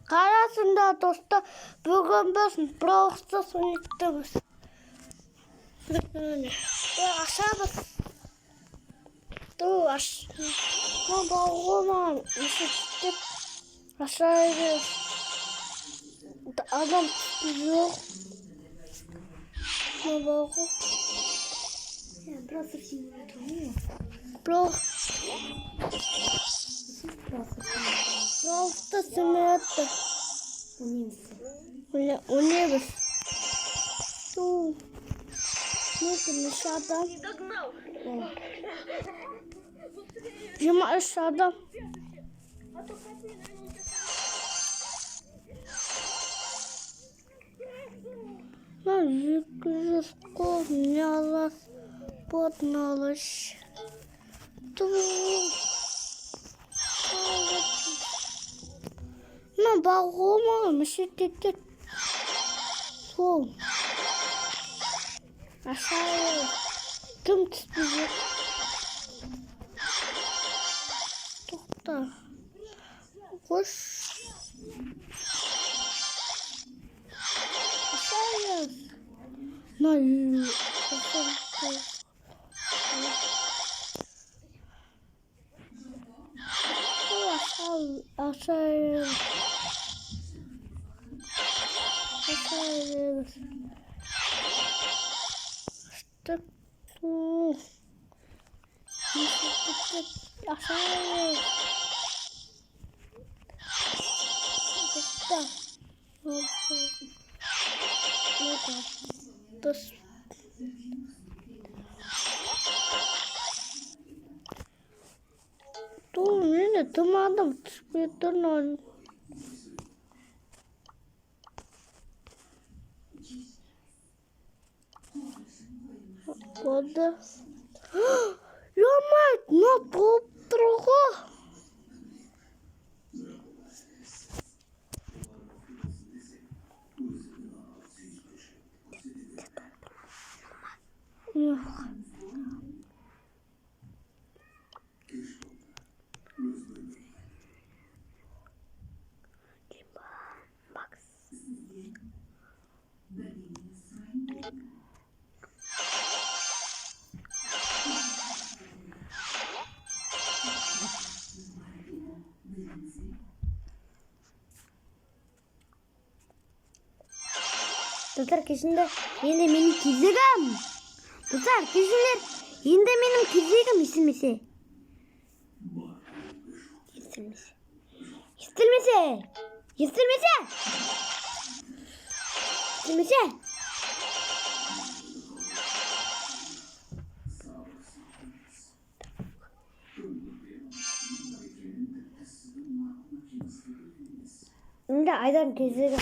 Қарасында достар, бүгін біз Броусты ойнаймыз. Ашамыз. Балғоман есептеп ашайды. Адам жоқ. Балғом. Просто симулятор. Просто симулятор. Универ. Ту. Ну, ты мешада. Жима шада. Подналась. На балгома мешетет. Сол. Ашай. Кім түспейді? Тоқта. Қош. Ашай. На Ашай. Тумадым түспей тұрмын. Вода. Ёмать, на топ тұрғы. Достар, кешінде енді менің кезегім. Достар, кешіндер енді менің кезегім естілмесе. Енді айдардың кезегі.